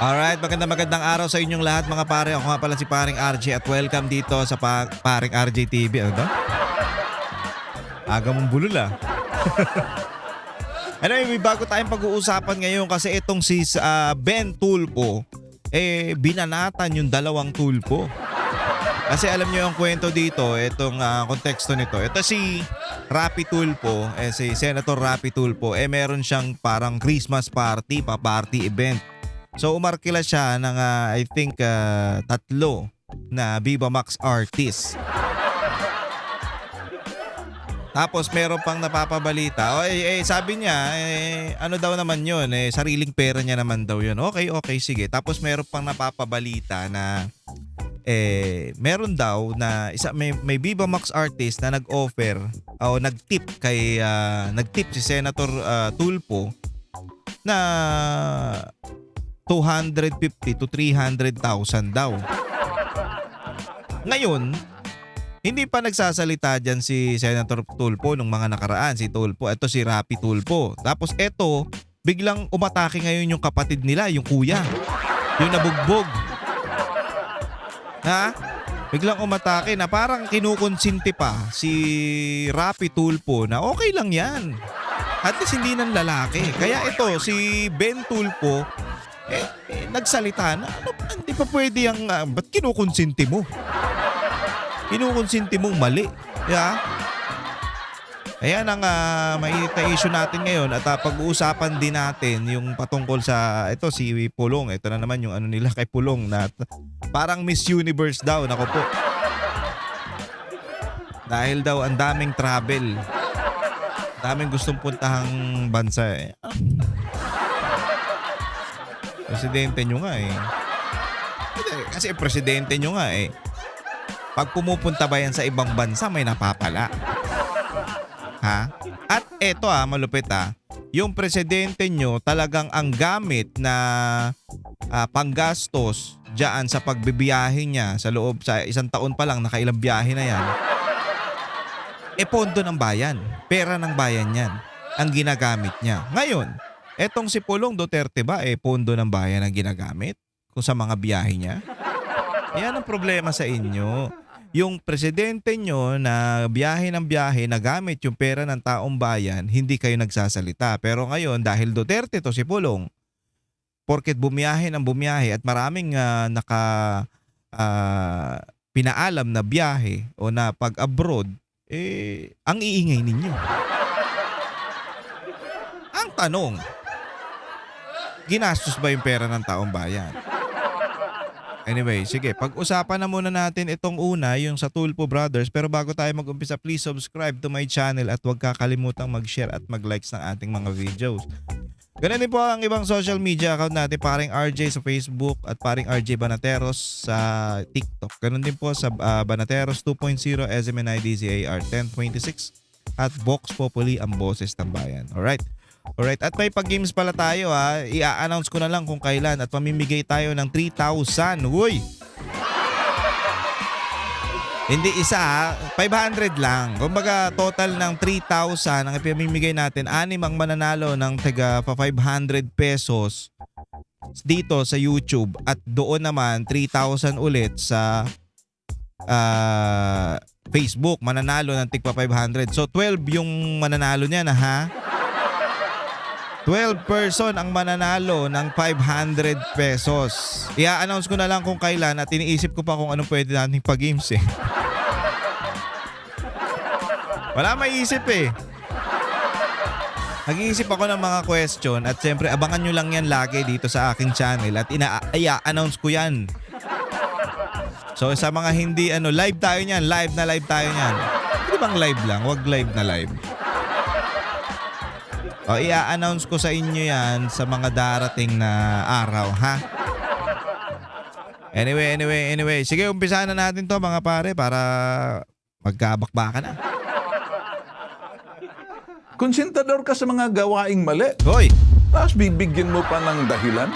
Alright, magandang araw sa inyong lahat mga pare. Ako nga pala si Paring RJ at welcome dito sa Paring RJ TV. Ano ba? Aga mong bulol ah. Anyway, may bago tayong pag-uusapan ngayon kasi itong si Ben Tulfo, binanatan yung dalawang tulpo. Kasi alam nyo yung kwento dito, itong konteksto nito. Ito si Rapi Tulfo, si Senator Rapi Tulfo, meron siyang parang Christmas party, pa-party event. So umarkila siya ng I think tatlo na Viva Max artist. Tapos meron pang napapabalita. Sabi niya, ano daw naman yun, sariling pera niya naman daw yun. Okay, sige. Tapos meron pang napapabalita na meron daw na may Viva Max artist na nag-offer o nag-tip si Senator Tulfo na 250 to 300,000 daw. Ngayon, hindi pa nagsasalita dyan si Senator Tulfo nung mga nakaraan, si Tulfo. Ito si Rapi Tulfo. Tapos ito, biglang umatake ngayon yung kapatid nila, yung kuya. Yung nabugbog. Ha? Biglang umatake na parang kinukonsinti pa si Rapi Tulfo na okay lang yan. At least hindi ng lalaki. Kaya ito, si Ben Tulfo, nagsalita na, hindi pa pwede yung, ba't kinukonsinti mo? Kinukonsinti mong mali. Yeah? Ayan ang mainit na issue natin ngayon at pag-uusapan din natin yung patungkol sa, ito si Pulong. Ito na naman yung ano nila kay Pulong na parang Miss Universe daw. Nako po. Dahil daw ang daming travel. Daming gustong puntahang bansa eh. Presidente nyo nga eh. Kasi presidente nyo nga eh. Pag pumupunta ba yan sa ibang bansa, may napapala. Ha? At eto malupit yung presidente nyo talagang ang gamit na panggastos dyan sa pagbibiyahe niya sa loob sa isang taon pa lang, nakailang biyahe na yan. Pondo ng bayan. Pera ng bayan yan. Ang ginagamit niya. Ngayon, etong si Pulong Duterte ba pondo ng bayan ang ginagamit kung sa mga biyahe niya? Yan ang problema sa inyo. Yung presidente nyo na biyahe ng biyahe, nagamit yung pera ng taong bayan, hindi kayo nagsasalita. Pero ngayon, dahil Duterte to si Pulong, porket bumiyahe ng bumiyahe at maraming pinaalam na biyahe o na pag-abroad, ang iingay ninyo. Ang tanong, ginastos ba yung pera ng taong bayan? Anyway, sige, pag-usapan na muna natin itong una, yung sa Tulfo Brothers. Pero bago tayo mag-umpisa, please subscribe to my channel at huwag kakalimutang mag-share at mag-likes ng ating mga videos. Ganun din po ang ibang social media account natin, Paring RJ sa Facebook at Paring RJ Banateros sa TikTok. Ganun din po sa Banateros 2.0, SMNIDZAR 1026 at Vox Populi, ang boses ng bayan. Alright, at may pag-games pala tayo I-announce ko na lang kung kailan at mamimigay tayo ng 3,000. Uy! Hindi isa 500 lang. Kumbaga total ng 3,000 ang ipamimigay natin. 6 ang mananalo ng taga 500 pesos dito sa YouTube at doon naman 3,000 ulit sa Facebook. Mananalo ng tigpa 500. So 12 yung mananalo niya na 12 person ang mananalo ng 500 pesos. I-announce ko na lang kung kailan at iniisip ko pa kung anong pwede nating pag-games Wala maiisip Nag-iisip ako ng mga question at siyempre abangan nyo lang yan lagi dito sa aking channel at i-announce ko yan. So sa mga hindi live tayo niyan, live tayo niyan. Hindi bang live lang? Wag live na live. I-announce ko sa inyo yan sa mga darating na araw, Anyway. Sige, umpisahan na natin to mga pare para magkabakbakan na. Konsentador ka sa mga gawaing mali. Hoy! Tapos bibigyan mo pa ng dahilan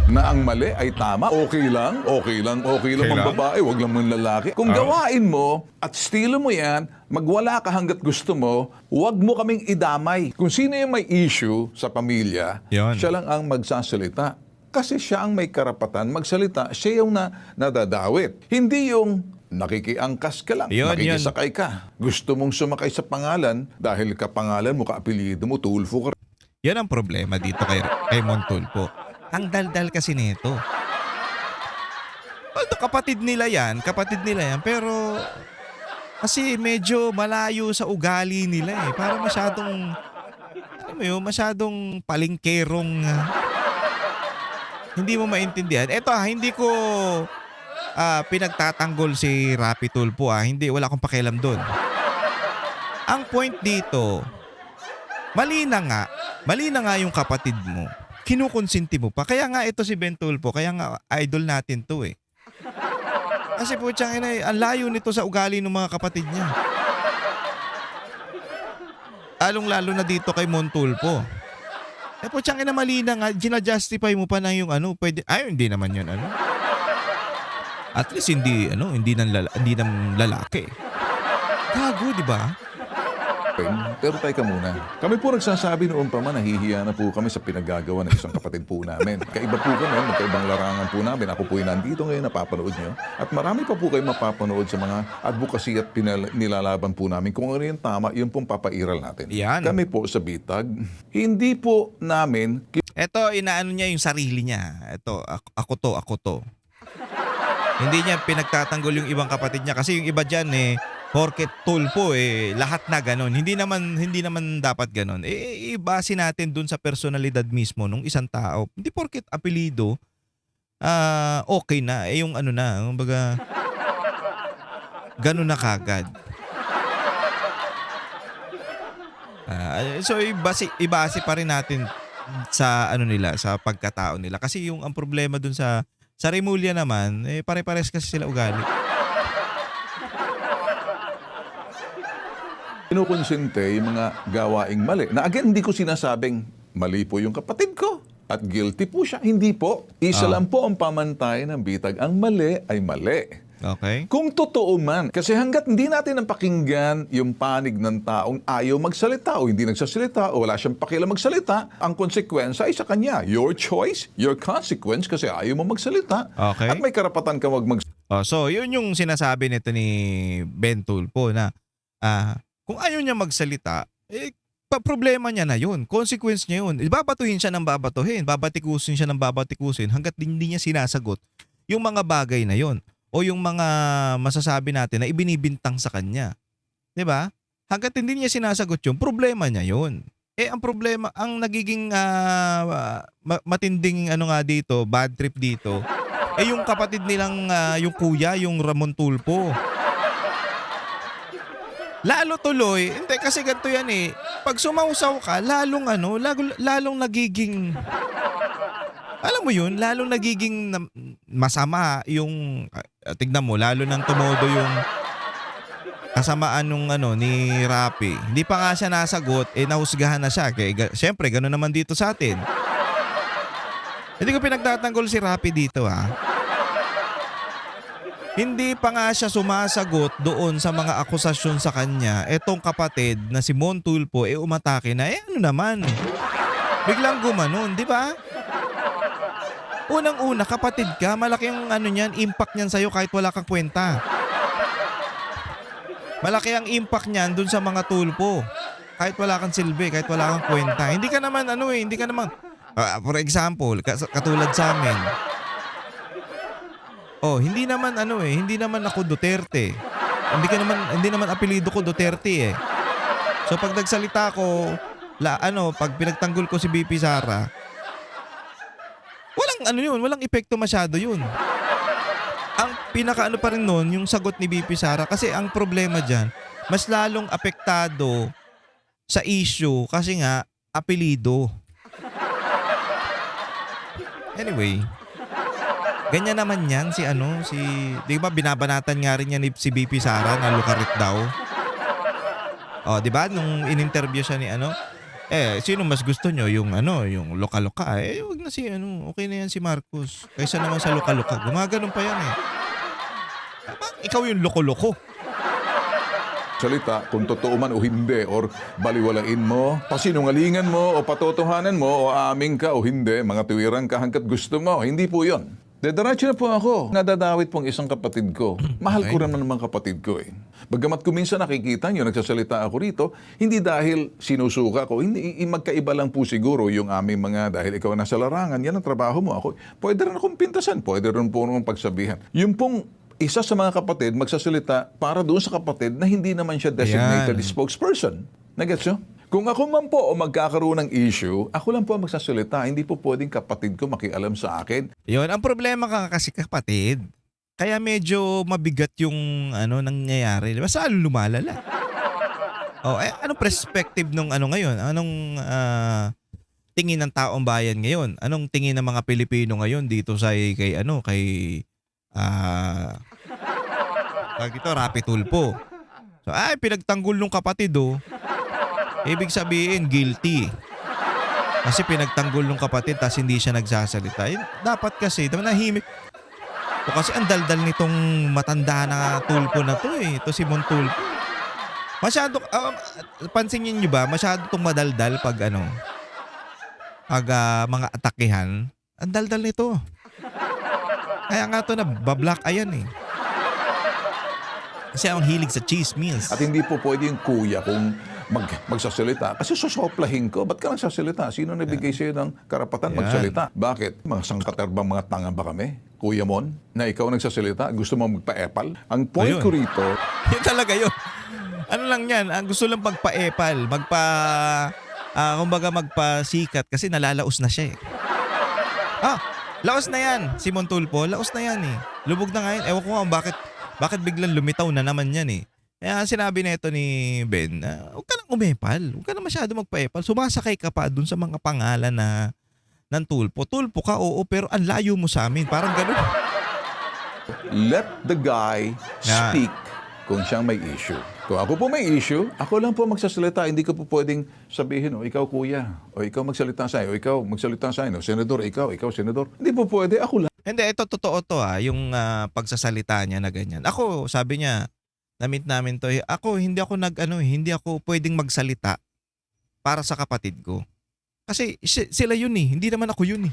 na ang mali ay tama. Okay lang ang babae, wag lang ang lalaki. Kung gawain mo at estilo mo yan, magwala ka hanggat gusto mo, wag mo kaming idamay. Kung sino yung may issue sa pamilya, Yun. siya lang ang magsasalita. Kasi siya ang may karapatan magsalita, siya yung nadadawit. Hindi yung nakikiangkas ka lang, Yun. makikisakay ka. Gusto mong sumakay sa pangalan dahil kapangalan mo, kaapelyido mo, Tulfo ka. Yan ang problema dito kay Montulfo. Ang daldal kasi nito. Although kapatid nila yan, pero kasi medyo malayo sa ugali nila eh. Para masyadong, alam mo yun, masyadong palingkerong, hindi mo maintindihan. Eto hindi ko pinagtatanggol si Rapi Tulfo hindi, wala akong pakialam doon. Ang point dito, mali na nga yung kapatid mo. Kinukonsinti mo pa. Kaya nga ito si Ben Tulfo, kaya nga idol natin to eh. Kasi putyang ina, ang layo nito sa ugali ng mga kapatid niya. Lalo na dito kay Montulfo. Putyang ina, mali na nga, gina-justify mo pa na yung pwede, hindi naman yun At least hindi ng lalaki. Gago, di ba? Pero tayo ka muna. Kami po nagsasabi noon pa man, nahihiya na po kami sa pinagagawa ng isang kapatid po namin. Kaiba po kami, magkaibang larangan po namin. Ako po yung nandito ngayon, napapanood nyo. At marami pa po kayo mapapanood sa mga advocacy at nilalaban po namin. Kung ano yung tama, yun pong papairal natin. Yan. Kami po sa Bitag, hindi po namin Ito, inaano niya yung sarili niya. Ito, ako to. Hindi niya pinagtatanggol yung ibang kapatid niya kasi yung iba dyan porket Tulfo lahat na ganon. Hindi naman dapat ganon. Ibase natin dun sa personalidad mismo nung isang tao. Hindi porket apelido, okay na. Yung kumbaga, ganon na kagad. So ibase pa rin natin sa nila, sa pagkatao nila. Kasi ang problema dun sa Remulla naman, pare-pares kasi sila ugali. kinukonsente yung mga gawaing mali. Na again, hindi ko sinasabing mali po yung kapatid ko at guilty po siya. Hindi po. Isa lang po ang pamantay ng bitag. Ang mali ay mali. Okay? Kung totoo man, kasi hanggat hindi natin napakinggan yung panig ng taong ayaw magsalita o hindi nagsasalita o wala siyang pakialam magsalita, ang konsekwensya ay sa kanya. Your choice, your consequence kasi ayaw mo magsalita. Okay. At may karapatan ka So, yun yung sinasabi nito ni Ben Tulfo na kung ayaw niya magsalita, problema niya na yun. Consequence niya yun. Babatuhin siya ng babatuhin. Babatikusin siya ng babatikusin hanggat hindi niya sinasagot yung mga bagay na yun. O yung mga masasabi natin na ibinibintang sa kanya. 'Di ba? Hangga't hindi niya sinasagot yung problema niya yun. Ang problema, ang nagiging matinding dito, bad trip dito, yung kapatid nilang yung kuya, yung Ramon Tulfo. Lalo tuloy, hindi kasi ganito yan pag sumausaw ka, lalong nagiging, alam mo yun, lalong nagiging masama yung, tignan mo, lalo nang tumodo yung kasamaan nung ni Rapi. Hindi pa nga siya nasagot, nahusgahan na siya. Kaya, syempre, gano'n naman dito sa atin. Hindi ko pinagtatanggol si Rapi dito Hindi pa nga siya sumasagot doon sa mga akusasyon sa kanya. Etong kapatid na si Mon Tulfo, umatake na. Ano naman? Biglang gumanon, di ba? Unang-una, kapatid ka, malaki yung niyan, impact niyan sa'yo kahit wala kang kwenta. Malaki ang impact niyan dun sa mga Tulfo. Kahit wala kang silbi, kahit wala kang kwenta. Hindi ka naman, hindi ka naman, for example, katulad sa amin. Hindi naman hindi naman ako Duterte. Hindi naman apelyido ko Duterte So pag nagsalita ko, pag pinagtanggol ko si BP Sara, walang epekto masyado yun. Ang pinakaano pa rin nun, yung sagot ni BP Sara, kasi ang problema dyan, mas lalong apektado sa issue kasi nga, apelido. Anyway, ganyan naman yan di ba binabanatan nga rin yan si BP Sara na lukarit daw. Di ba nung in-interview siya ni sino mas gusto nyo? Yung loka-loka. Wag na okay na yan si Marcos. Kaysa naman sa loka-loka. Gumaganon pa yan Ikaw yung loko-loko. magsasalita kung totoo man o hindi, or baliwalain mo, pasinungalingan mo, o patotohanan mo, o aaming ka o hindi, mga tuwiran ka hanggat gusto mo. Hindi po yon. Dediretso na po ako. Nadadawit pong isang kapatid ko. Mahal ko rin naman kapatid ko eh. Bagamat kuminsan nakikita nyo, nagsasalita ako rito, hindi dahil sinusuka ko, hindi, magkaiba lang po siguro yung aming mga, dahil ikaw nasa larangan, yan ang trabaho mo. Ako, pwede rin akong pintasan, pwede rin po akong pagsabihan. Yung pong isa sa mga kapatid magsasalita para doon sa kapatid na hindi naman siya designated spokesperson. Nagets nyo? Kung ako man po o magkakaroon ng issue, ako lang po ang magsasalita. Hindi po pwedeng kapatid ko makialam sa akin. Yun, ang problema ka kasi kapatid. Kaya medyo mabigat yung nangyayari. Diba? Saan lumalala? Anong perspective nung ngayon? Anong tingin ng taong bayan ngayon? Anong tingin ng mga Pilipino ngayon dito sa kay Rapi Tulfo? So, pinagtanggol nung kapatid Ibig sabihin, guilty. Kasi pinagtanggol ng kapatid tapos hindi siya nagsasalita. Dapat kasi, nahimik. Kasi ang daldal nitong matanda na Tulfo na to Ito si Mon Tulfo. Masyado, pansinin nyo ba, masyado itong madaldal pag mga atakihan. Ang daldal nito. Kaya nga to na bablock ayan Kasi ang hilig sa chismis. At hindi po pwede yung kuya kung magsasalita. Kasi sosoplahin ko. Ba't ka nagsasalita? Sino nabigay sa'yo ng karapatan magsalita? Bakit? Mga sangkaterbang mga tanga ba kami? Kuya Mon, na ikaw nagsasalita? Gusto mo magpa-epal? Ang point ko rito... Yun talaga yun. Ano lang yan? Gusto lang magpa-epal. Kumbaga magpasikat kasi nalalaos na siya laos na yan. Si Mon Tulfo, laos na yan Lubog na nga yan. Ewan ko nga bakit biglang lumitaw na naman yan Kaya sinabi nito ni Ben na huwag ka nang umepal. Huwag ka na masyado magpa-epal. Sumasakay ka pa dun sa mga pangalan ng Tulfo. Tulfo ka, oo, pero ang layo mo sa amin. Parang ganun. Let the guy speak kung siyang may issue. Kung ako po may issue, ako lang po magsasalita. Hindi ko po pwedeng sabihin, ikaw kuya, o ikaw magsalita sa'yo, o ikaw magsalita sa'yo, senador, ikaw senador. Hindi po pwede, ako lang. Hindi, ito totoo to yung pagsasalita niya na ganyan. Ako, sabi niya, na-meet namin to. Hindi ako pwedeng magsalita para sa kapatid ko. Kasi sila yun hindi naman ako yun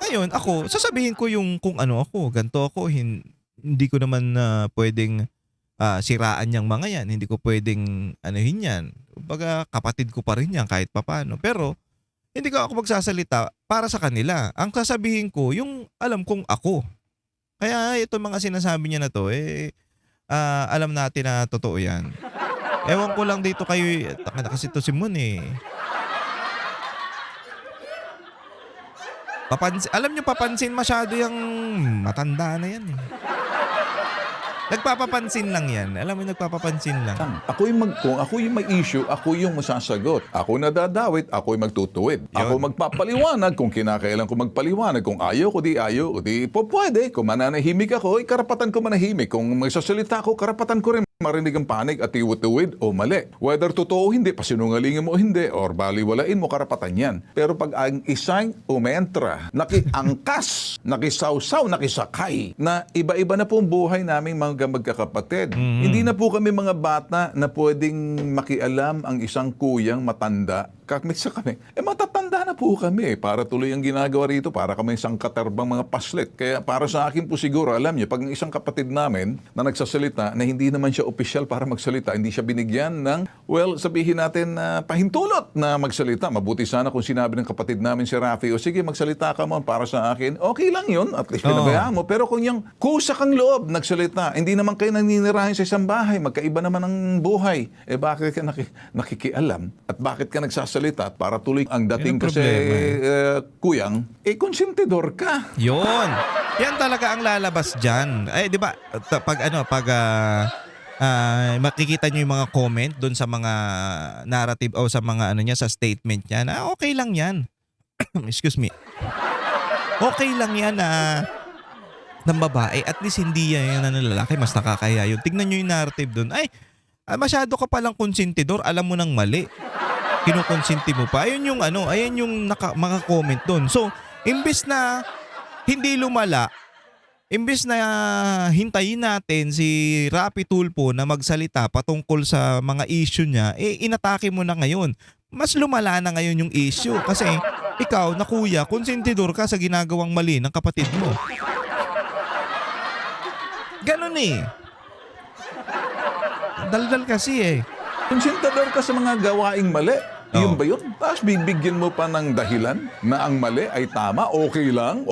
Ngayon, ako, sasabihin ko yung kung ako, ganito ako, hindi ko naman pwedeng siraan yung mga yan. Hindi ko pwedeng yan. Kumbaga, kapatid ko pa rin yan kahit papano. Pero, hindi ko ako magsasalita para sa kanila. Ang sasabihin ko, yung alam kong ako. Kaya itong mga sinasabi niya na to, alam natin na totoo yan. Ewan ko lang dito kayo, kasi to si Mon alam nyo, papansin masyado yung matanda na yan Nagpapapansin lang yan. Alam mo, nagpapapansin lang. Kung ako yung may issue, ako yung masasagot. Ako nadadawit, ako yung magtutuwid. Ako magpapaliwanag kung kinakailan ko magpaliwanag. Kung ayaw ko, di pwede. Kung mananahimik ako, karapatan ko manahimik. Kung magsasalita ako, karapatan ko rin marinig ang panig at iwituwid o mali. Whether totoo o hindi, pasinungalingin mo o hindi, or baliwalain mo, karapatan yan. Pero pag ang isang umentra, nakiangkas, nakisawsaw, nakisakay, na iba-iba na po ang buhay naming mga magkakapatid. Hindi na po kami mga bata na pwedeng makialam ang isang kuyang matanda. Kakmitsa kami. Matatanda na po kami. Para tuloy ang ginagawa rito, para kami isang katerbang mga paslit. Kaya para sa akin po siguro, alam niyo, pag isang kapatid namin na nagsasalita, na hindi naman siya opisyal para magsalita, hindi siya binigyan ng, sabihin natin na pahintulot na magsalita. Mabuti sana kung sinabi ng kapatid namin si Rafi, sige, magsalita ka mo para sa akin. Okay lang yun. At least pinabayaan mo. Pero kung yung kusa kang loob nagsalita, hindi naman kayo naninirahin sa isang bahay, magkaiba naman ang buhay. Bakit ka nakikialam? At bakit ka nagsasalita? Para tuloy ang dating kasi kuyang, konsentidor ka. Yun. Yan talaga ang lalabas dyan. Di ba, pag makikita nyo yung mga comment doon sa mga narrative o sa mga niya, sa statement niya, na okay lang yan. Excuse me. Okay lang yan ng babae. At least hindi yan ng lalaki. Mas nakakaya yun. Tignan nyo yung narrative doon. Masyado ka palang konsentidor. Alam mo nang mali. Kinukonsinti mo pa. Ayun yung mga comment doon. So, imbes na hindi lumala, Imbes na hintayin natin si Rapi Tulfo na magsalita patungkol sa mga issue niya, inatake mo na ngayon. Mas lumala na ngayon yung issue kasi ikaw na kuya, konsentidor ka sa ginagawang mali ng kapatid mo. Ganun eh. Daldal kasi eh. Konsentador ka sa mga gawaing mali. Yun Oo. ba yun? Tapos bibigyan mo pa ng dahilan na ang mali ay tama, okay lang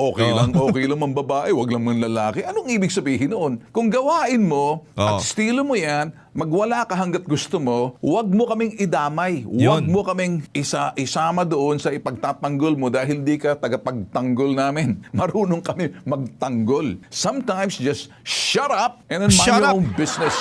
mang babae, wag lang mang lalaki. Anong ibig sabihin noon? Kung gawain mo at Oo. estilo mo yan, magwala ka hanggat gusto mo, wag mo kaming idamay. Wag Yun. mo kaming isama doon sa ipagtatanggol mo dahil di ka tagapagtanggol namin. Marunong kami magtanggol. Sometimes just shut up and then mind Shut your up. own business.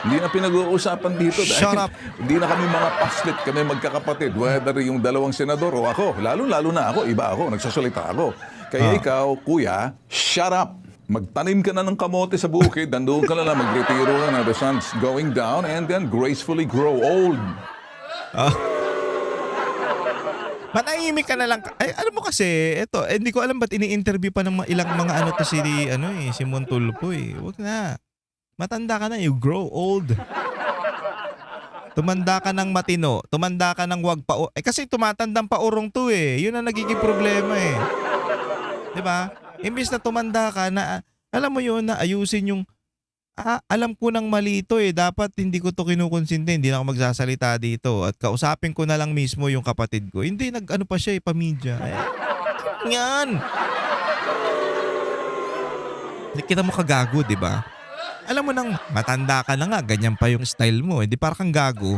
Hindi na pinag-uusapan dito dahil Shut up. hindi na kami mga paslit, kami magkakapatid. Whether yung dalawang senador o ako, lalo na ako, iba ako, nagsasalita ako. Kaya ikaw, kuya, shut up. Magtanim ka na ng kamote sa bukid, nandoon ka na lang, magretiro ka na, the sun's going down, and then gracefully grow old. Manahimik ka na lang. Ay, alam mo kasi, hindi ko alam ba't ini-interview pa ng ilang mga ano to si Montulfo eh. Huwag na. Matanda ka na, you grow old. Tumanda ka ng matino. Tumanda ka ng wag pa. Kasi tumatandang paurong to eh. Yun ang nagiging problema eh. 'Di ba? Imbis na tumanda ka na, alam mo yun, na ayusin yung, alam ko nang mali ito eh. Dapat hindi ko to kinukonsente. Hindi na ako magsasalita dito. At kausapin ko na lang mismo yung kapatid ko. Hindi, nag-ano pa siya eh, pamidya. Yan! Kita mo kagago, di ba? Alam mo nang matanda ka na nga, ganyan pa yung style mo. Hindi para kang gago.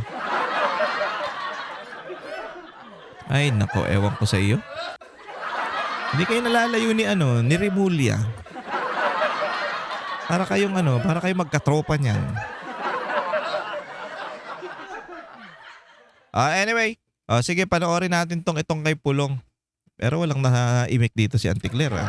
Ay, nako, ewan ko sa iyo. Hindi kayo nalalayo ni Remulla. Para kayong magkatropa niyan. Anyway, sige, panoorin natin itong kay Pulong. Pero walang naimik dito si Auntie Claire.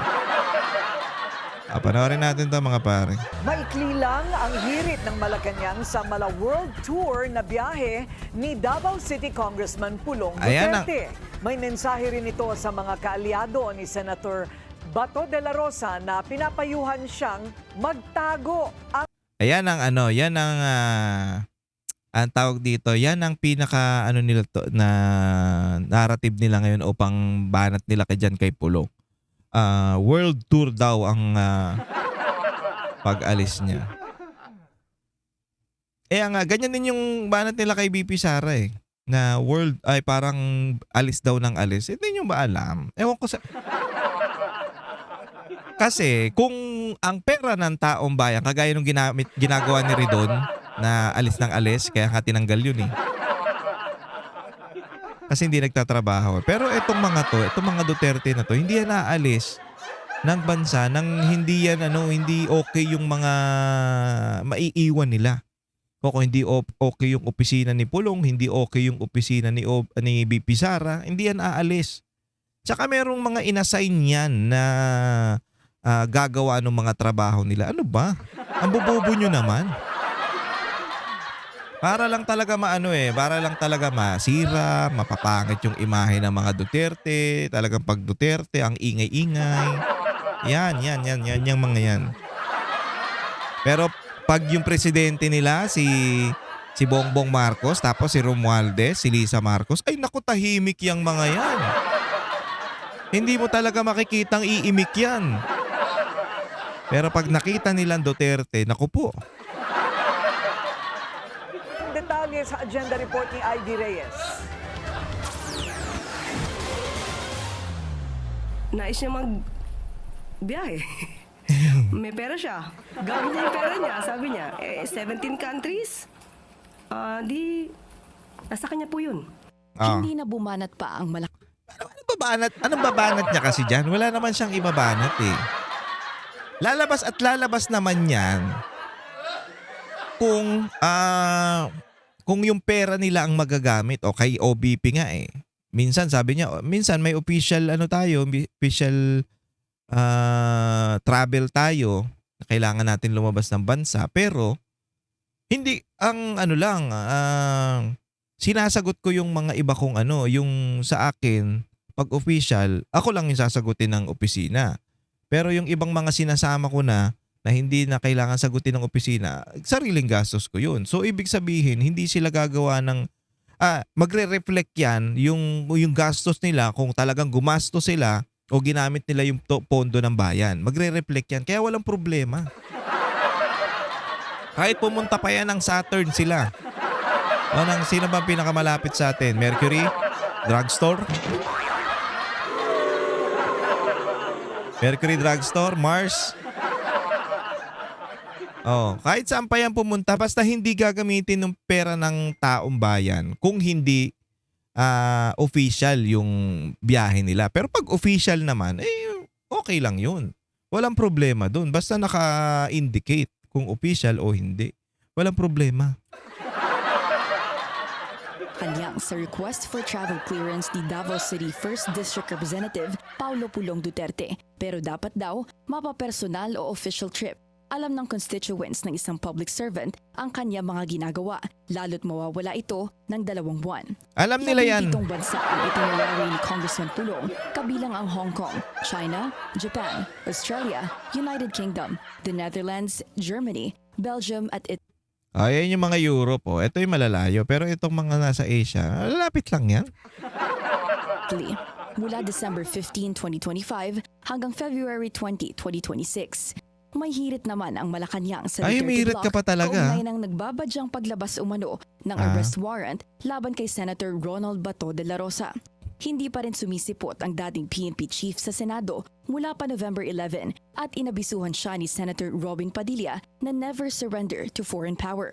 Panoorin natin to mga pare. Maikli lang ang hirit ng Malacanang sa Mala World Tour na biyahe ni Davao City Congressman Pulong Ayan Duterte. May mensahe rin ito sa mga kaalyado ni Senator Bato de la Rosa na pinapayuhan siyang magtago. Ayan ang ang tawag dito, yan ang pinaka nila to, na narrative nila ngayon upang banat nila kay Pulong. World tour daw ang pag-alis niya. Ganyan din yung banat nila kay BP Sara eh. Na parang alis daw ng alis. Hindi nyo ba alam? Ewan ko sa... Kasi kung ang pera ng taong bayan, kagaya nung ginagawa ni Ridon na alis ng alis, kaya nga tinanggal yun eh. Kasi hindi nagtatrabaho. Pero itong mga Duterte na to, hindi yan naalis ng bansa nang hindi okay yung mga maiiwan nila. Kung hindi okay yung opisina ni Pulong, hindi okay yung opisina ni BP Sara, hindi yan aalis. Tsaka merong mga inassign yan na gagawa ng mga trabaho nila. Ano ba? Ang bobobo nyo naman. Para lang talaga para lang talaga masira, mapapangit yung imahe ng mga Duterte. Talagang pag Duterte, ang ingay-ingay. Yan, yung mga yan. Pero pag yung presidente nila, si Bongbong Marcos, tapos si Romualdez, si Lisa Marcos, ay naku, tahimik yung mga yan. Hindi mo talaga makikitang iimik yan. Pero pag nakita nilang Duterte, naku po. Detalye sa agenda report ni ID Reyes. Nais niya magbiyahe. May pera siya. Gamit niya yung pera niya. Sabi niya, 17 countries. Nasa kanya po yun. Hindi na bumanat pa ang malaki. Anong babanat niya kasi dyan? Wala naman siyang ibabanat eh. Lalabas naman yan kung yung pera nila ang magagamit o kay OBP nga eh. Minsan sabi niya, may official official travel tayo. Kailangan natin lumabas ng bansa pero hindi sinasagot ko yung mga iba kong yung sa akin pag official, ako lang yung sasagutin ng opisina. Pero yung ibang mga sinasama ko na hindi na kailangan sagutin ng opisina, sariling gastos ko yun. So ibig sabihin, hindi sila gagawa ng magre-reflect yan yung gastos nila kung talagang gumastos sila o ginamit nila yung pondo ng bayan. Magre-reflect yan. Kaya walang problema. Kahit pumunta pa yan ng Saturn sila. Sino ba pinakamalapit sa atin? Mercury? Drugstore? Mercury Drugstore? Mars? Kahit saan pa yan pumunta, basta hindi gagamitin ng pera ng taong bayan kung hindi official yung biyahe nila. Pero pag official naman, okay lang yun. Walang problema dun. Basta naka-indicate kung official o hindi. Walang problema. Kanyang sa request for travel clearance ni Davao City 1st District Representative Paulo Pulong Duterte. Pero dapat daw mapapersonal o official trip. Alam ng constituents ng isang public servant ang kanya mga ginagawa, lalo't mawawala ito ng 2 buwan. Alam nila yan. 7 bansa ang itinerary ni Congressman Pulong, kabilang ang Hong Kong, China, Japan, Australia, United Kingdom, the Netherlands, Germany, Belgium at Italy. Yan yung mga Europe. Ito yung malalayo. Pero itong mga nasa Asia, lapit lang yan. Mula December 15, 2025 hanggang February 20, 2026. May hirit naman ang Malacanang sa Ay, may hirit ka pa talaga. Kaugnay ng nagbabadyang paglabas umano ng arrest warrant laban kay Senator Ronald Bato de la Rosa. Hindi pa rin sumisipot ang dating PNP chief sa Senado mula pa November 11 at inabisuhan siya ni Senator Robin Padilla na never surrender to foreign power.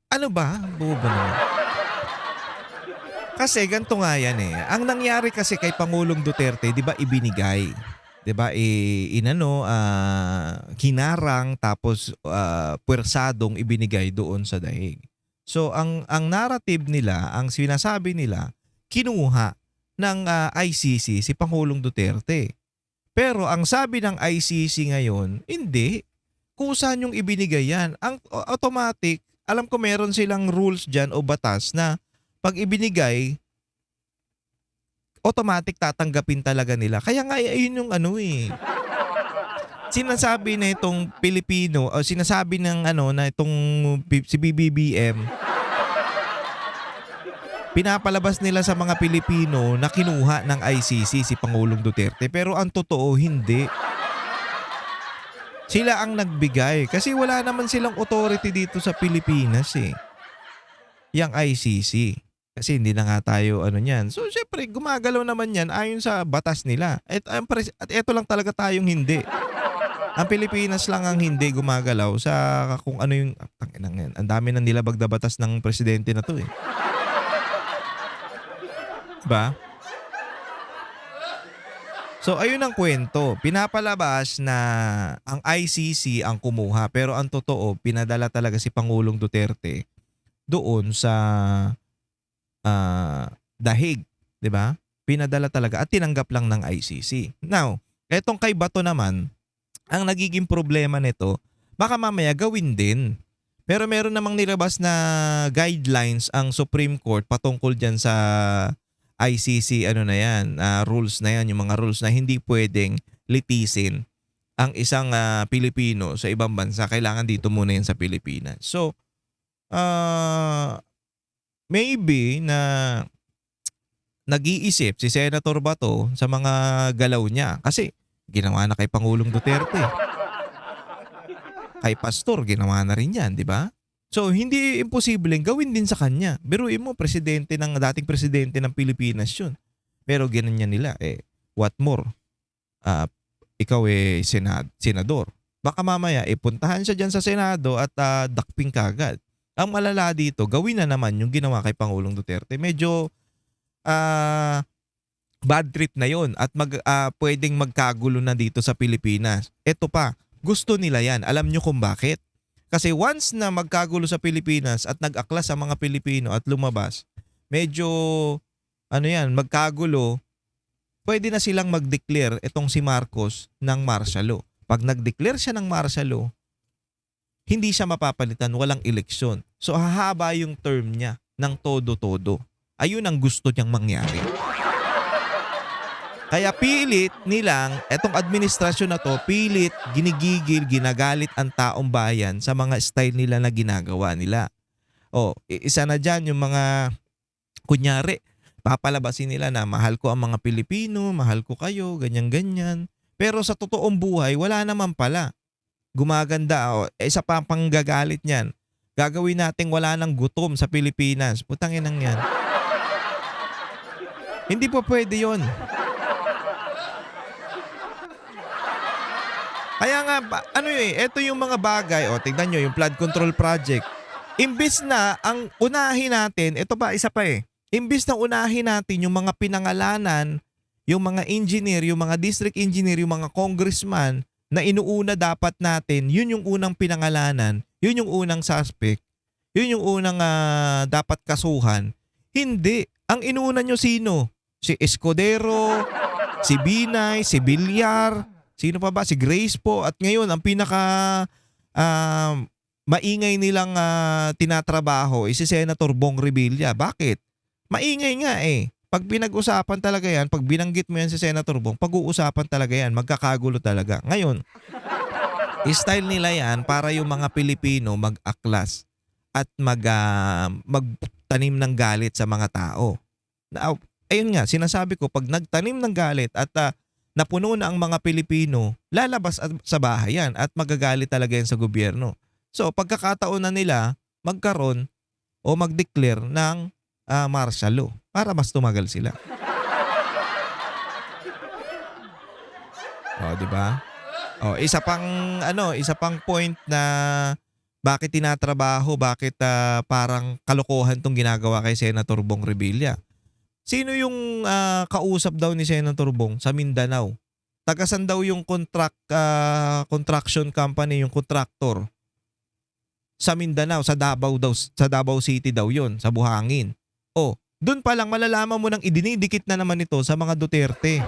Ano ba? Buo ba naman? Kasi ganito nga yan eh. Ang nangyari kasi kay Pangulong Duterte, di ba ibinigay? 'Di ba kinarang tapos puwersadong ibinigay doon sa daig. So ang narrative nila, ang sinasabi nila, kinuha ng ICC si Pangulong Duterte. Pero ang sabi ng ICC ngayon, hindi. Kusan yung ibinigay yan. Ang automatic, alam ko meron silang rules diyan o batas na pag ibinigay, automatic tatanggapin talaga nila. Kaya nga yun yung sinasabi na itong Pilipino o sinasabi ng na itong si BBBM, pinapalabas nila sa mga Pilipino na kinuha ng ICC si Pangulong Duterte. Pero ang totoo, hindi. Sila ang nagbigay kasi wala naman silang authority dito sa Pilipinas eh. Yang ICC. Kasi hindi na nga tayo niyan. So syempre gumagalaw naman yan ayon sa batas nila. At ito lang talaga tayong hindi. Ang Pilipinas lang ang hindi gumagalaw sa kung ano yung ang dami na nilabag na batas ng presidente na to eh. Diba? So ayun ang kwento. Pinapalabas na ang ICC ang kumuha pero ang totoo pinadala talaga si Pangulong Duterte doon sa dahig, 'di ba? Pinadala talaga at tinanggap lang ng ICC. Now, etong kay Bato naman, ang nagiging problema nito, baka mamaya gawin din. Pero meron namang nilabas na guidelines ang Supreme Court patungkol diyan sa ICC rules na yan, yung mga rules na hindi pwedeng litisin ang isang Pilipino sa ibang bansa. Kailangan dito muna yan sa Pilipinas. So, maybe na nag-iisip si Senator Bato sa mga galaw niya kasi ginawa na kay Pangulong Duterte. Kay Pastor, ginawa na rin yan, di ba? So, hindi imposibleng gawin din sa kanya. Biruin mo, dating presidente ng Pilipinas yun. Pero ganyan nila, what more? Ikaw senador. Baka mamaya, puntahan siya dyan sa Senado at dakping kagad. Ang malala dito, gawin na naman yung ginawa kay Pangulong Duterte. Medyo bad trip na yon at pwedeng magkagulo na dito sa Pilipinas. Ito pa, gusto nila yan. Alam nyo kung bakit? Kasi once na magkagulo sa Pilipinas at nag-aklas sa mga Pilipino at lumabas, medyo magkagulo, pwede na silang mag-declare itong si Marcos ng martial law. Pag nag-declare siya ng martial law, hindi siya mapapalitan, walang eleksyon. So hahaba yung term niya ng todo-todo. Ayun ang gusto niyang mangyari. Kaya pilit nilang, etong administrasyon na to, pilit, ginigigil, ginagalit ang taong bayan sa mga style nila na ginagawa nila. Isa na dyan yung mga, kunyari, papalabasin nila na mahal ko ang mga Pilipino, mahal ko kayo, ganyan-ganyan. Pero sa totoong buhay, wala naman pala. Gumaganda. Isa pa ang panggagalit niyan. Gagawin nating wala nang gutom sa Pilipinas. Putangin ang yan. Hindi po pwede yon. Kaya nga, ito yung mga bagay. Tignan nyo, yung flood control project. Imbis na ang unahin natin, ito pa, isa pa Imbis na unahin natin yung mga pinangalanan, yung mga engineer, yung mga district engineer, yung mga congressman na inuuna dapat natin, yun yung unang pinangalanan, yun yung unang suspect, yun yung unang dapat kasuhan. Hindi. Ang inuuna nyo sino? Si Escudero, si Binay, si Villar, sino pa ba? Si Grace po. At ngayon, ang pinaka maingay nilang tinatrabaho si Senator Bong Revilla. Bakit? Maingay nga Pag pinag-usapan talaga yan, pag binanggit mo yan si Senator Bong, pag-uusapan talaga yan, magkakagulo talaga. Ngayon, style nila yan para yung mga Pilipino mag-aklas at magtanim ng galit sa mga tao. Now, ayun nga, sinasabi ko, pag nagtanim ng galit at napuno na ang mga Pilipino, lalabas sa bahay yan at magagalit talaga yan sa gobyerno. So, pagkakataon na nila magkaroon o mag-declare ng martial law para mas tumagal sila. Di ba? Isa pang point na bakit tinatrabaho, bakit parang kalokohan tong ginagawa kay Senator Bong Revilla. Sino yung kausap daw ni Senator Bong sa Mindanao? Tagasan daw yung construction company, yung contractor sa Mindanao, sa Davao City daw yon, sa Buhangin. Doon pa lang malalaman mo nang idinidikit na naman ito sa mga Duterte.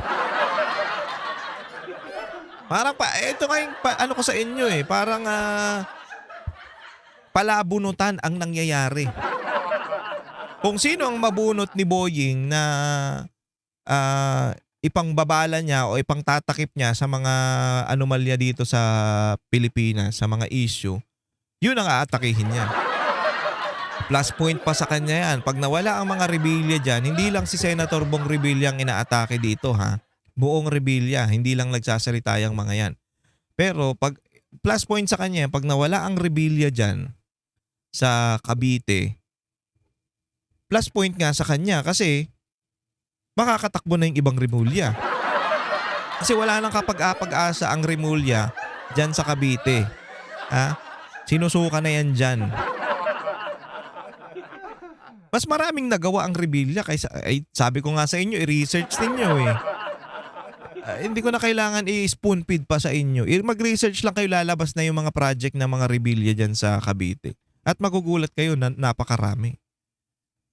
Parang ito nga yung ano ko sa inyo parang palabunutan ang nangyayari. Kung sino ang mabunot ni Boying na ipangbabala niya o ipangtatakip niya sa mga anomalya dito sa Pilipinas, sa mga issue, yun ang aatakihin niya. Plus point pa sa kanya yan. Pag nawala ang mga Revilla dyan, hindi lang si Senator Bong Revilla ang inaatake dito Buong Revilla, hindi lang nagsasalita yung mga yan. Pero pag plus point sa kanya, pag nawala ang Revilla dyan sa Cavite, plus point nga sa kanya kasi makakatakbo na yung ibang Remulla. Kasi wala nang kapag-asa ang Remulla dyan sa Cavite. Sinusuka na yan dyan. Mas maraming nagawa ang Revilla kaysa, sabi ko nga sa inyo, i-research ninyo hindi ko na kailangan i-spoon feed pa sa inyo. Mag-research lang kayo, lalabas na yung mga project ng mga Revilla dyan sa Cavite. At magugulat kayo na napakarami.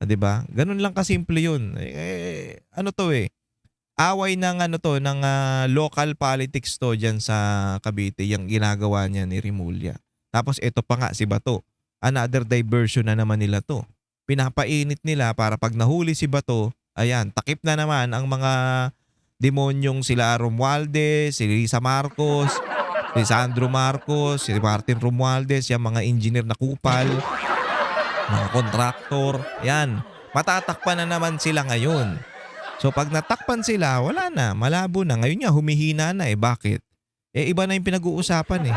Diba? Ganun lang kasimple yun. Away ng ng local politics to dyan sa Cavite, yung ginagawa niya ni Remulla. Tapos ito pa nga si Bato. Another diversion na naman nila to. Pinapainit nila para pag nahuli si Bato, ayan, takip na naman ang mga demonyong sila Romualdez, si Lisa Marcos, si Sandro Marcos, si Martin Romualdez, yung mga engineer na kupal, mga kontraktor, yan. Matatakpan na naman sila ngayon. So pag natakpan sila, wala na, malabo na. Ngayon nga, humihina na Bakit? Iba na yung pinag-uusapan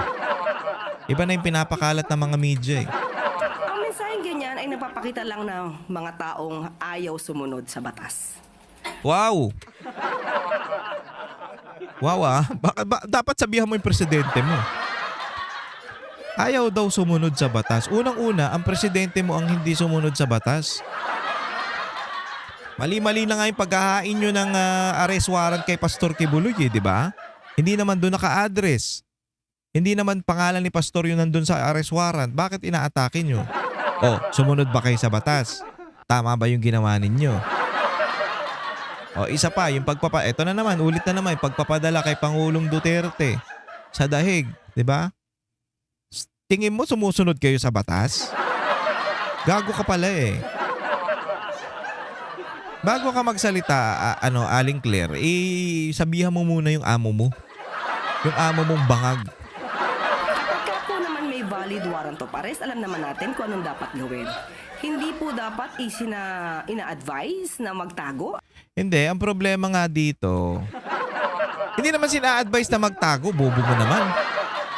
Iba na yung pinapakalat ng mga media Ang mensaheng ganyan ay nagpapakita lang ng mga taong ayaw sumunod sa batas. Wow! Wow dapat sabihan mo yung presidente mo. Ayaw daw sumunod sa batas. Unang-una, ang presidente mo ang hindi sumunod sa batas. Mali-mali na nga yung paghahain nyo ng arrest warrant kay Pastor Kibuloy di ba? Hindi naman doon naka-address. Hindi naman pangalan ni Pastor yun nandun sa arrest warrant. Bakit inaatake nyo? Sumunod ba kayo sa batas? Tama ba yung ginawa ninyo? Isa pa, yung ito na naman, ulit na naman, pagpapadala kay Pangulong Duterte sa dahig, di ba? Tingin mo sumusunod kayo sa batas? Gago ka pala bago ka magsalita, Aling Claire, sabihan mo muna yung amo mo. Yung amo mong bangag. Kapag po naman may valid warrant of arrest, alam naman natin kung anong dapat gawin. Hindi po dapat ina-advise na magtago. Hindi, ang problema nga dito, hindi naman sina-advise na magtago, bobo mo naman.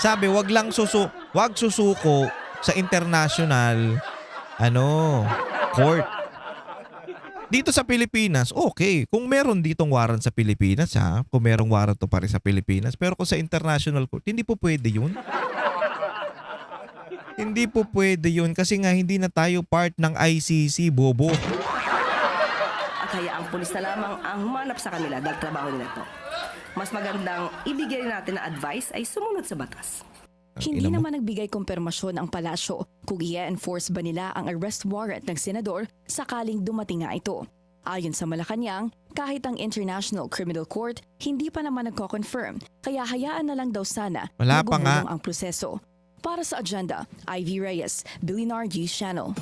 Sabi, wag susuko sa international court. Dito sa Pilipinas, okay. Kung meron ditong warrant sa Pilipinas, kung merong warrant to pare sa Pilipinas, pero kung sa international court, hindi po pwede yun. Hindi po pwede yun kasi nga hindi na tayo part ng ICC, bobo. At hayaang pulis na lamang ang humanap sa kanila dahil trabaho nila to. Mas magandang ibigay natin na advice ay sumunod sa batas. Hindi ina mo. naman nagbigay kumpirmasyon ang palasyo kung i-enforce ba nila ang arrest warrant ng senador sakaling dumating nga ito. Ayon sa Malacanang, kahit ang International Criminal Court, hindi pa naman nagko-confirm, kaya hayaan na lang daw sana Wala na pa nga. gumulong ang proseso. Para sa agenda, Ivy Reyes, Billionaire News Channel.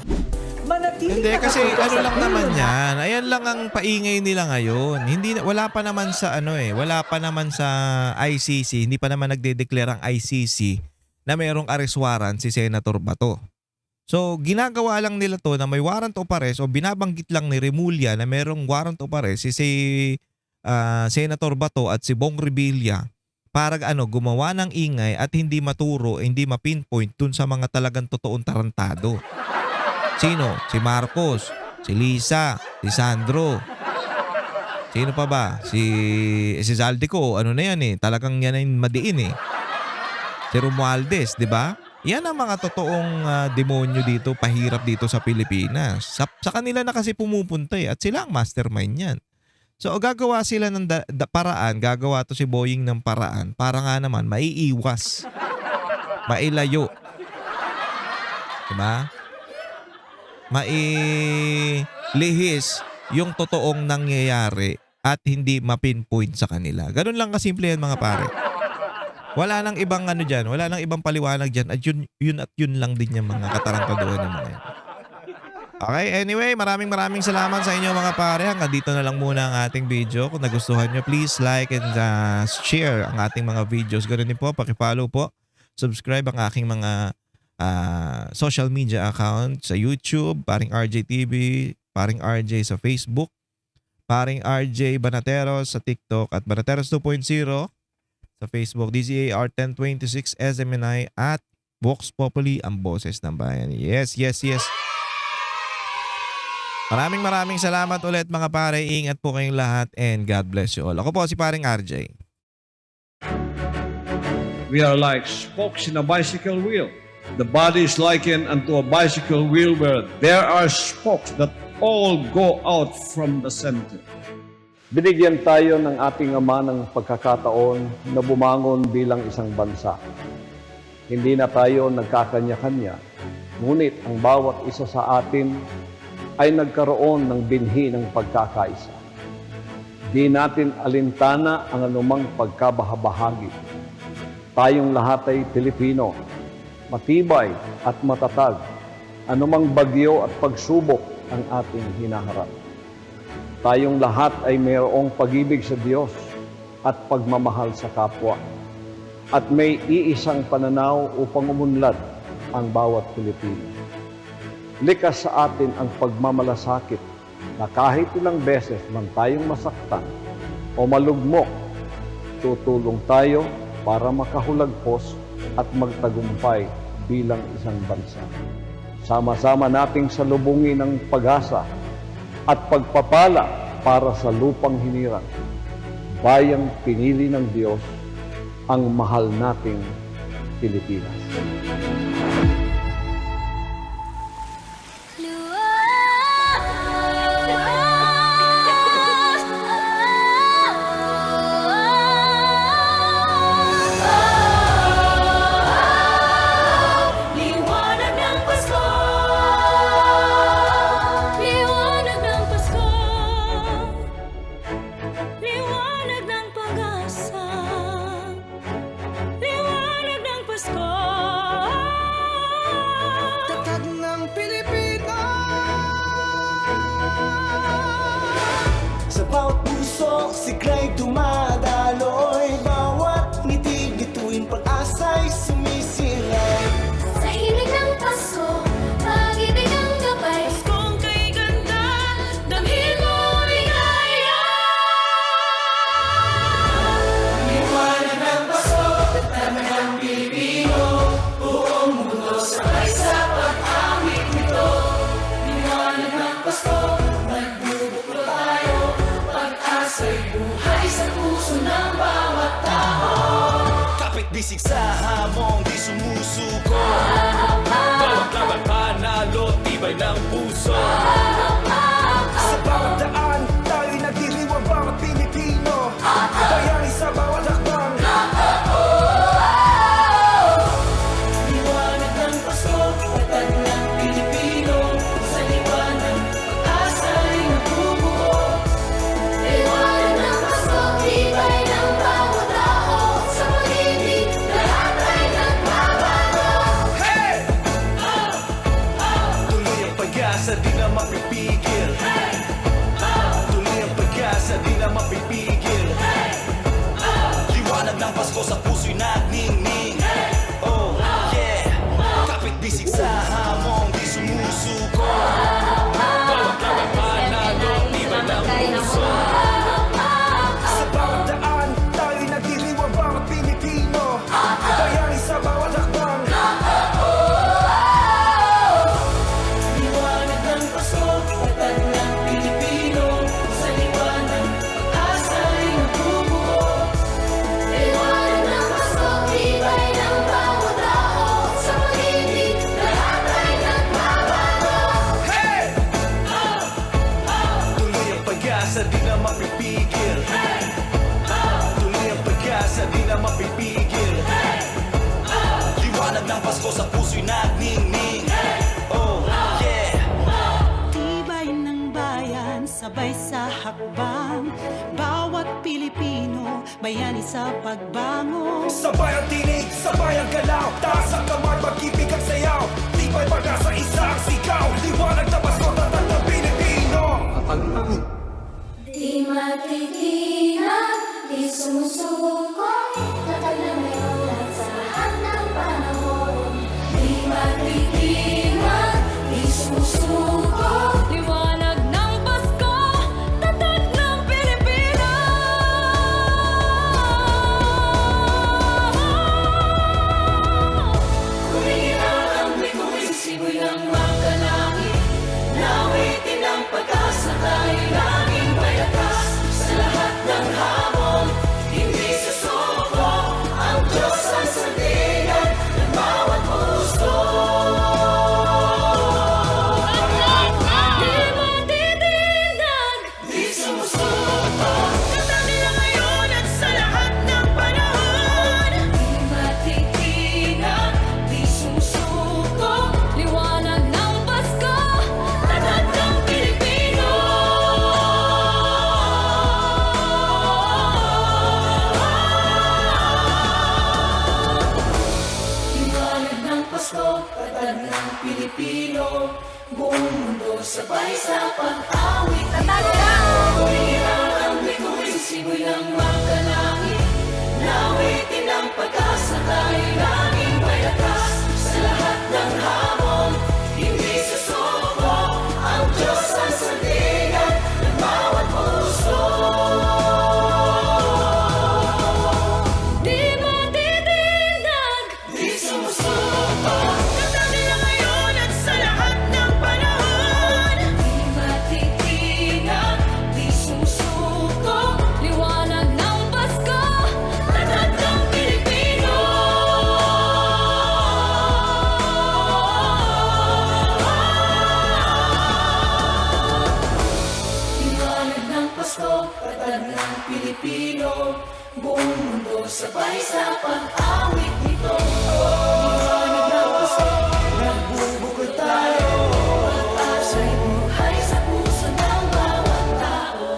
Hindi kasi lang naman yan. Ayan lang ang paingay nila ngayon. Wala pa naman sa wala pa naman sa ICC, hindi pa naman nagde-declare ang ICC na mayroong arrest warrant si Senator Bato. So, ginagawa lang nila to na may warrant of arrest o binabanggit lang ni Remulla na mayroong warrant of arrest si Senator Bato at si Bong Revilla para gumawa ng ingay at hindi maturo, hindi ma-pinpoint dun sa mga talagang totoong tarantado. Sino? Si Marcos, si Lisa, si Sandro. Sino pa ba? Si Zaldico, talagang yan ay madiin Si Romualdez, di ba? Yan ang mga totoong demonyo dito, pahirap dito sa Pilipinas. Sa kanila na kasi pumupunta at sila ang mastermind yan. So gagawa sila ng paraan, gagawa to si Boying ng paraan para nga naman maiiwas, mailayo. Diba? Mailihis yung totoong nangyayari at hindi mapinpoint sa kanila. Ganun lang kasimple yan mga pare. Wala nang ibang dyan, wala nang ibang paliwanag dyan at yun lang din yung mga katarantaduhan ng mga yan. Okay, anyway, maraming salamat sa inyo mga pare. Hanggang dito na lang muna ang ating video. Kung nagustuhan nyo, please like and share ang ating mga videos. Ganun din po, pakipollow po. Subscribe ang aking mga social media account sa YouTube, Paring RJ TV, Paring RJ sa Facebook, Paring RJ Banateros sa TikTok at Banateros 2.0 sa Facebook, DZAR 1026 SMNI at Vox Populi, ang boses ng bayan. Yes. Maraming salamat ulit mga pare. Ingat po kayong lahat and God bless you all. Ako po si Paring RJ. We are like spokes in a bicycle wheel. The body is likened unto a bicycle wheel where there are spokes that all go out from the center. Binigyan tayo ng ating Ama ng pagkakataon na bumangon bilang isang bansa. Hindi na tayo nagkakanya-kanya, ngunit ang bawat isa sa atin ay nagkaroon ng binhi ng pagkakaisa. Di natin alintana ang anumang pagkabahabahagi. Tayong lahat ay Pilipino, matibay at matatag, anumang bagyo at pagsubok ang ating hinaharap. Tayong lahat ay mayroong pag-ibig sa Diyos at pagmamahal sa kapwa. At may iisang pananaw upang umunlad ang bawat Pilipino. Likas sa atin ang pagmamalasakit na kahit ilang beses man tayong masaktan o malugmok, tutulong tayo para makahulagpos at magtagumpay bilang isang bansa. Sama-sama nating salubungin ang pag-asa at pagpapala para sa lupang hinirang. Bayang pinili ng Diyos, ang mahal nating Pilipinas. Liwanag ng Pasko. bawat puso, sigla'y dumadaloy. Bawat ngiti, bituin pag-asa'y sumisilay. Sa hilig ng Pasko, pag-ibig ang gabay. Kung kay ganda, damhin mo ligaya. Liwanag ng Pasko, tatag ng Pilipino, buong mundo sabay sa pag-awit nito. Liwanag ng Pasko, nagbubuklo tayo, pag-asa'y buhay sa puso ng bawat tao. Kapit bisig sa hamon, di sumusuko. Bawat laban panalo, tibay ng puso. Sa bawat daan, tayo'y nagdiriwang bawat Pilipino. Bayani sa bawat hakbang. Liwanag ng Pasko, tatag ng Pilipino. Sa liwanag, pag-asa'y nabubuo. Liwanag ng Pasko, tibay ng bawat tao. Sa pag-ibig, lahat ay nagbabago. Tuloy ang pag-asa, di na mapipigil. Tuloy ang pag-asa, di na mapipigil. Liwanag ng Pasko sa puso'y nagningning. Oh, yeah. Kapit bisig sa hamon, di sumusuko. Bawat laban panalo, tibay ng puso. Sa bawat daan, tayo'y nagdiriwang bawat Pilipino. Bayani sa bawat hakbang. Liwanag ng Pasko, tatag ng Pilipino. Sa liwanag, pag-asa'y nabubuo. Liwanag ng Pasko, tibay ng bawat tao. Sa pag-ibig, lahat ay nagbabago. Tuloy ang pag-asa, di na mapipigil. Tuloy ang pag-asa, di na mapipigil. Liwanag ng Pasko sa puso'y nagningning. Oh, yeah. Tibay ng bayan, sabay sa hakbang. Bawat Pilipino, bayani sa pagbangon. Sabay ang tinig, sabay ang galaw. Taas ang kamay, pag-ibig ang sayaw. Tibay pag-asa, isa ang sigaw. Liwanag ng Pasko, tatag ng Pilipino. Di matitinag, di sumusuko. Tatag na may ulat sa lahat ng panahon. Di matitinag, di sumusuko. Liwanag ng Pasko, tatag ng Pilipino. Kumingin ang bituin, siboy ng magkalangit. Nawitin ang pag-asa, tayo laging may lakas. Sa lahat ng hamon, hindi susuko. Ang Diyos ang sandigan ng bawat puso. Di matitinag, Di sumusuko. tatag nila ngayon at sa lahat ng panahon. Di matitinag, di sumusuko. Liwanag ng Pasko, tatag ng Pilipino. Liwanag ng Pasko, tatag ng Pilipino. Buong mundo sabay sa pag-awit nito. Kumingin ang bituin, siboy ng magkalangit. Nawitin ang pag-asa, tayo laging may lakas. Sa lahat ng hamon, hindi susuko. Ang Diyos ang sandigan ng bawat puso. Di matitinag, Di sumusuko. tatag nila ngayon at sa lahat ng panahon. Di matitinag, di sumusuko. Liwanag ng Pasko, tatag ng Pilipino. Liwanag ng Pasko, tatag ng Pilipino. Buong mundo sabay sa pag-awit nito. Liwanag ng Pasko, nagbubukod tayo. Pag-asa'y buhay sa puso ng bawat tao.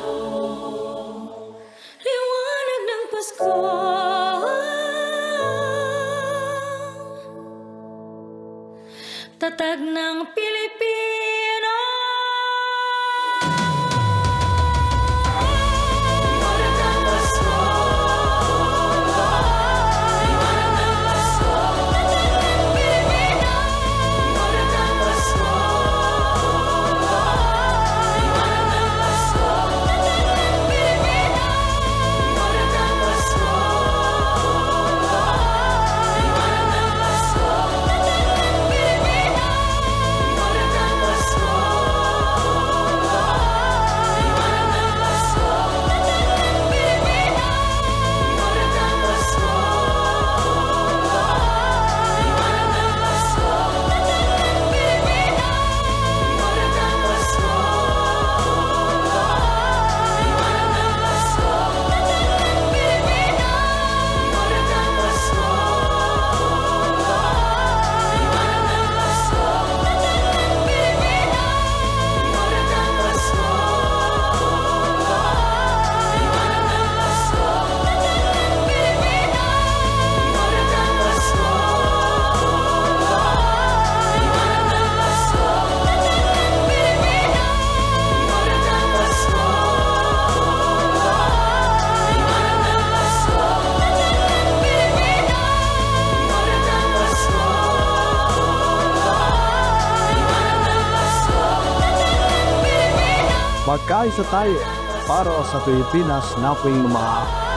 Liwanag ng Pasko, tatag ng Pilipino. magkaisa tayo para sa Pilipinas na mga